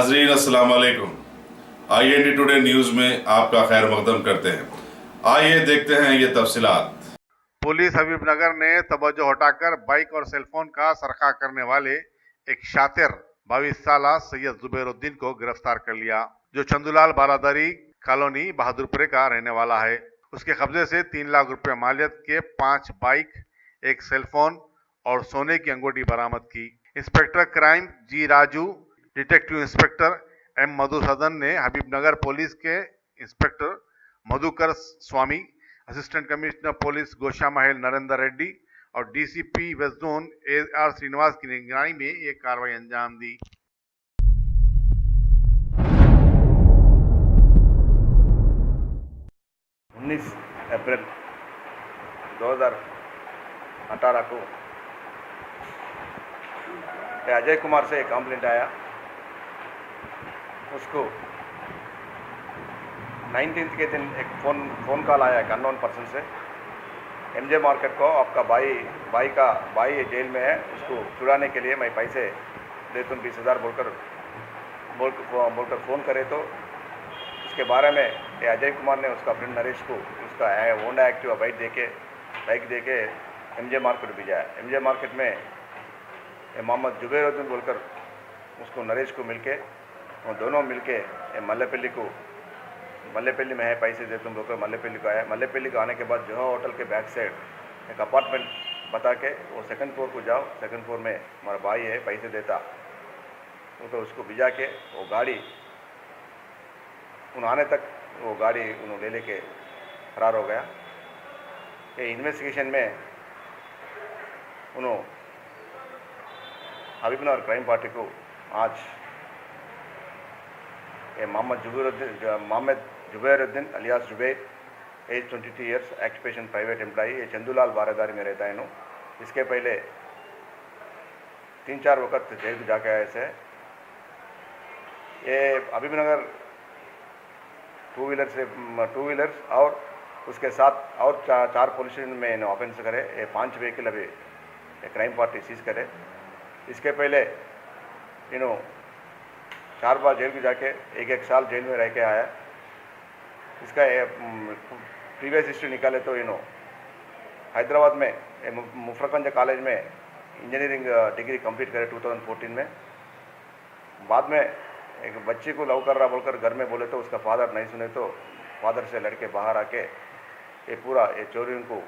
नाजरीन अस्सलाम वालेकुम। IND टुडे न्यूज में आपका खैर मकदम करते हैं। आइए देखते हैं ये तफसीलात। पुलिस हबीबनगर ने तवज्जो हटाकर बाइक और सेलफोन का सरखा करने वाले एक शातिर 22 साल सैयद जुबैरुद्दीन को गिरफ्तार कर लिया, जो चंदूलाल बारादरी कॉलोनी बहादुरपुरे का रहने वाला है। उसके कब्जे से 3 लाख रुपए मालियत के 5 बाइक, एक सेलफोन और सोने की अंगूठी बरामद की। Inspector crime G Raju, detective inspector M Madhusudan ने हबीबनगर पुलिस के inspector Madhukar Swami, assistant commissioner police Gosha Mahal Narendra Reddy और DCP west zone AR Srinivas की निगरानी में ये कार्रवाई अंजाम दी। 19 अप्रैल 2018 को अजय कुमार से एक कंप्लेंट आया। उसको 19th के दिन एक फ़ोन कॉल आया एक अननोन पर्सन से, MJ मार्केट को आपका भाई जेल में है, उसको छुड़ाने के लिए मैं पैसे दे दूँ 20,000 बोलकर फ़ोन करे। तो उसके बारे में ये अजय कुमार ने उसका फ्रेंड नरेश को उसका होंडा एक्टिवा बाइक दे के MJ मार्केट भेजा। MJ मार्केट में मोहम्मद जुबैरुद्दीन बोलकर उसको नरेश को मिलके, वो दोनों मिलके मल्लेपल्ली में है, पैसे दे तुम बोलकर मल्लेपल्ली को आया। मल्लेपल्ली को आने के बाद जो होटल के बैक साइड एक अपार्टमेंट बता के वो 2nd फ्लोर को जाओ, 2nd फ्लोर में हमारा भाई है, पैसे देता। तो उसको भिजा के वो गाड़ी उन आने तक वो गाड़ी उन्होंने लेके फरार हो गया। ये इन्वेस्टिगेशन में उन्होंने हबीबनगर क्राइम पार्टी को आज ये Mohammed Zubairuddin alias Zubair, age 22 years, occupation private employee, ये चंदूलाल बारादारी में रहता है। नो इसके पहले 3-4 वक्त जेल में जाके आए से। ये हबीबनगर टू व्हीलर्स और उसके साथ और 4 पुलिस स्टेशन में ऑफेंस करे। ये 5 व्हीकल अभी क्राइम पार्टी सीज करे। इसके पहले 4 बार जेल में जाके एक साल जेल में रह के आया। इसका प्रीवियस हिस्ट्री निकाले तो हैदराबाद में मुफरकंज कॉलेज में इंजीनियरिंग डिग्री कंप्लीट करे 2014 में। बाद में एक बच्ची को लव कर रहा बोलकर घर में बोले तो उसका फादर नहीं सुने, तो फादर से लड़के बाहर आके ये चोरी को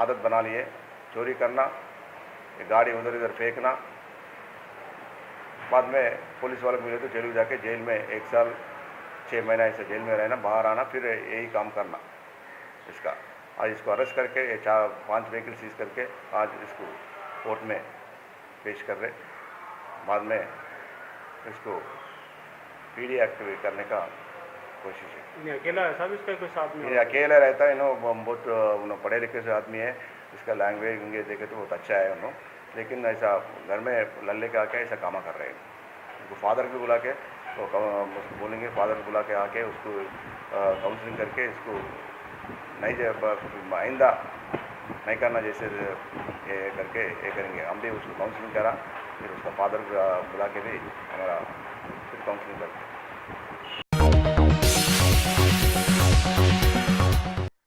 आदत बना लिए, चोरी करना, ये गाड़ी उधर इधर फेंकना। बाद में पुलिस वाले मिले तो जेल में जाके जेल में 1 साल 6 महीना ऐसे जेल में रहना, बाहर आना, फिर यही काम करना इसका। आज इसको अरेस्ट करके 5 व्हीकल सीज करके आज इसको कोर्ट में पेश कर रहे। बाद में इसको PD एक्टिवेट करने का कोशिश है। ये अकेला है साहब, इसका कोई साथ में? ये अकेला रहता है। बहुत पढ़े लिखे से आदमी है, इसका लैंग्वेज देखे तो बहुत अच्छा है उन्होंने, लेकिन ऐसा घर में लल्ले के आके ऐसा काम कर रहे हैं। उसको फादर को बुला के उसको बोलेंगे, फादर को बुला के आके उसको काउंसलिंग करके इसको नहीं आइंदा नहीं करना जैसे ये करके ये करेंगे। हम भी उसको काउंसलिंग करा, फिर उसका फादर बुला के भी हमारा फिर काउंसलिंग करते।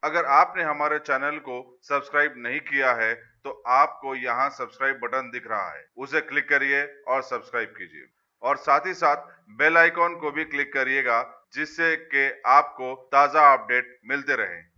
अगर आपने हमारे चैनल को सब्सक्राइब नहीं किया है तो आपको यहाँ सब्सक्राइब बटन दिख रहा है, उसे क्लिक करिए और सब्सक्राइब कीजिए और साथ ही साथ बेल आइकॉन को भी क्लिक करिएगा, जिससे कि आपको ताज़ा अपडेट मिलते रहें।